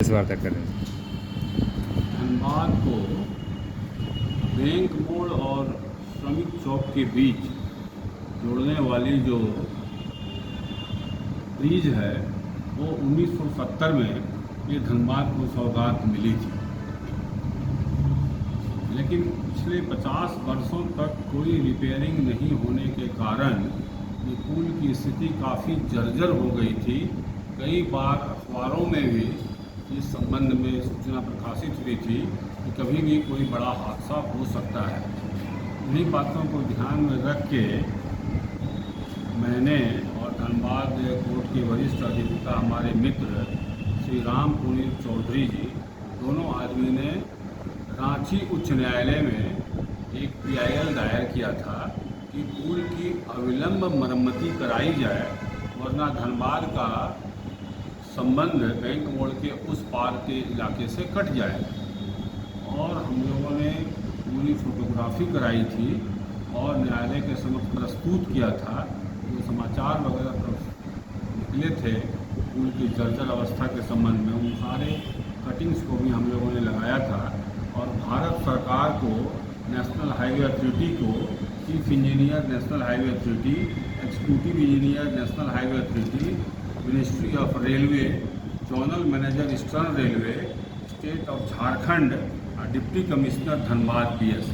इस वार्ता करें। धनबाद को बैंक मोड़ और श्रमिक चौक के बीच जोड़ने वाली जो ब्रिज है वो 1970 में ये धनबाद को सौगात मिली थी, लेकिन पिछले 50 वर्षों तक कोई रिपेयरिंग नहीं होने के कारण ये पुल की स्थिति काफ़ी जर्जर हो गई थी। कई बार अखबारों में भी इस संबंध में सूचना प्रकाशित हुई थी कि कभी भी कोई बड़ा हादसा हो सकता है। इन्हीं बातों को ध्यान में रख के मैंने और धनबाद कोर्ट के वरिष्ठ अधिवक्ता हमारे मित्र श्री राम पुनीत चौधरी जी दोनों आदमी ने रांची उच्च न्यायालय में एक PIL दायर किया था कि पुल की अविलंब मरम्मती कराई जाए, वरना धनबाद का संबंध बैंक मोड़ के उस पार के इलाके से कट जाए। और हम लोगों ने पूरी फोटोग्राफी कराई थी और न्यायालय के समक्ष प्रस्तुत किया था। जो समाचार वगैरह निकले थे पुल की जर्जर अवस्था के संबंध में, उन सारे कटिंग्स को भी हम लोगों ने लगाया था। और भारत सरकार को, नेशनल हाईवे अथॉरिटी को, chief engineer national highway authority, executive engineer national highway authority, ministry of railway, zonal manager eastern railway, state of Jharkhand, deputy commissioner Dhanbad PS,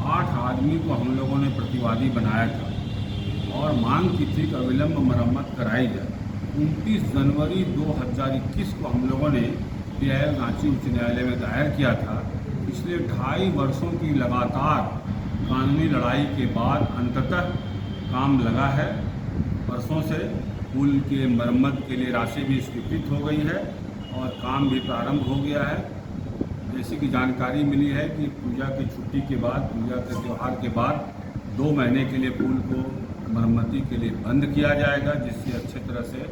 8 आदमी को हम लोगों ने प्रतिवादी बनाया था और मांग की थी कि अविलंब मरम्मत कराई जाए। 29 जनवरी 2021 को हम लोगों ने PIL रांची उच्च न्यायालय में दायर किया था। पिछले 2.5 वर्षों की लगातार कानूनी लड़ाई के बाद अंततः काम लगा है। वर्षों से पुल के मरम्मत के लिए राशि भी स्वीकृत हो गई है और काम भी प्रारंभ हो गया है। जैसी कि जानकारी मिली है कि पूजा की छुट्टी के बाद, पूजा के त्यौहार के बाद 2 महीने के लिए पुल को मरम्मती के लिए बंद किया जाएगा, जिससे अच्छे तरह से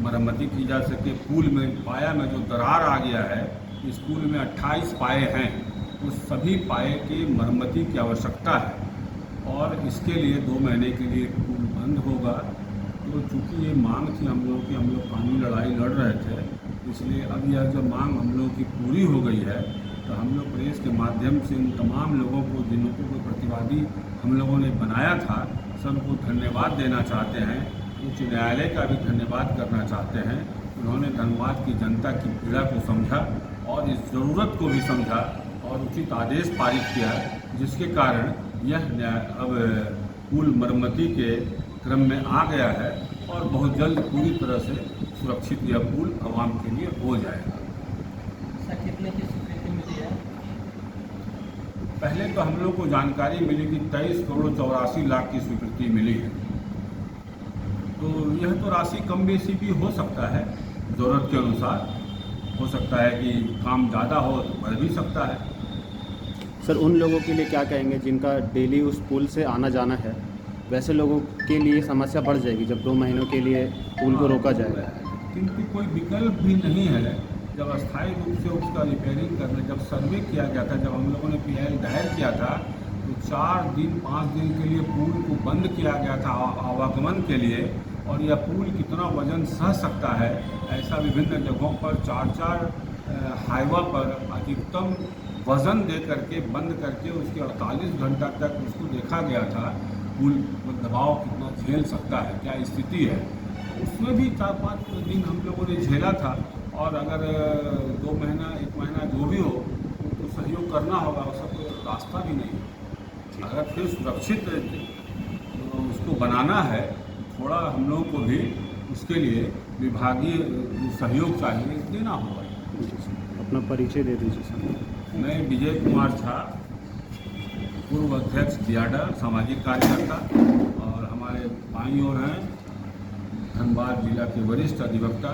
मरम्मती की जा सके। पुल में पाया में जो दरार आ गया है, इस पुल में 28 पाए हैं, उस सभी पाए की मरम्मती की आवश्यकता है और इसके लिए 2 महीने के लिए पुल बंद होगा। तो चूँकि ये मांग थी हम लोगों की, हम लोग कानूनी लड़ाई लड़ रहे थे, इसलिए अब यह जो मांग हम लोगों की पूरी हो गई है, तो हम लोग प्रेस के माध्यम से उन तमाम लोगों को, जिनको को प्रतिवादी हम लोगों ने बनाया था, सबको धन्यवाद देना चाहते हैं। उच्च न्यायालय का भी धन्यवाद करना चाहते हैं। उन्होंने धनबाद की जनता की पीड़ा को समझा और इस ज़रूरत को भी समझा और उचित आदेश पारित किया, जिसके कारण यह अब पुल मरम्मती के क्रम में आ गया है और बहुत जल्द पूरी तरह से सुरक्षित यह पुल आवाम के लिए हो जाएगा। सर, कितने की स्वीकृति मिली है? पहले तो हम लोग को जानकारी मिली कि 23 करोड़ 84 लाख की स्वीकृति मिली है। तो यह तो राशि कम बेसी भी हो सकता है, ज़रूरत के अनुसार हो सकता है कि काम ज़्यादा हो तो बढ़ भी सकता है। सर, उन लोगों के लिए क्या कहेंगे जिनका डेली उस पुल से आना जाना है? वैसे लोगों के लिए समस्या बढ़ जाएगी जब 2 महीनों के लिए पुल को रोका जाएगा। किंतु कोई विकल्प भी नहीं है। जब अस्थायी रूप से उसका रिपेयरिंग करने, जब सर्वे किया गया था, जब हम लोगों ने PIL दायर किया था, तो 4 दिन 5 दिन के लिए पुल को बंद किया गया था आवागमन के लिए। और यह पुल कितना वजन सह सकता है, ऐसा विभिन्न जगहों पर 4-4 हाईवा पर अधिकतम वज़न दे करके बंद करके उसके 48 घंटा तक उसको देखा गया था, पुल दबाव कितना झेल सकता है, क्या स्थिति है। उसमें भी 4-5 दिन हम लोगों ने झेला था। और अगर 2 महीना 1 महीना जो भी हो तो सहयोग करना होगा, उसका कोई रास्ता भी नहीं। अगर फिर सुरक्षित उसको बनाना है, थोड़ा हम लोगों को भी उसके लिए विभागीय सहयोग चाहिए, देना होगा। अपना परिचय दे दीजिए सर। मैं विजय कुमार झा, पूर्व अध्यक्ष दियाडा, सामाजिक कार्यकर्ता, और हमारे बाईं ओर हैं धनबाद जिला के वरिष्ठ अधिवक्ता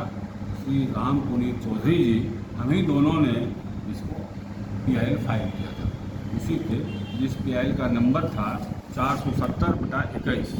श्री राम पुनीत चौधरी जी। हम ही दोनों ने इसको PIL फाइल किया था, उसी के जिस PIL का नंबर था 470/21।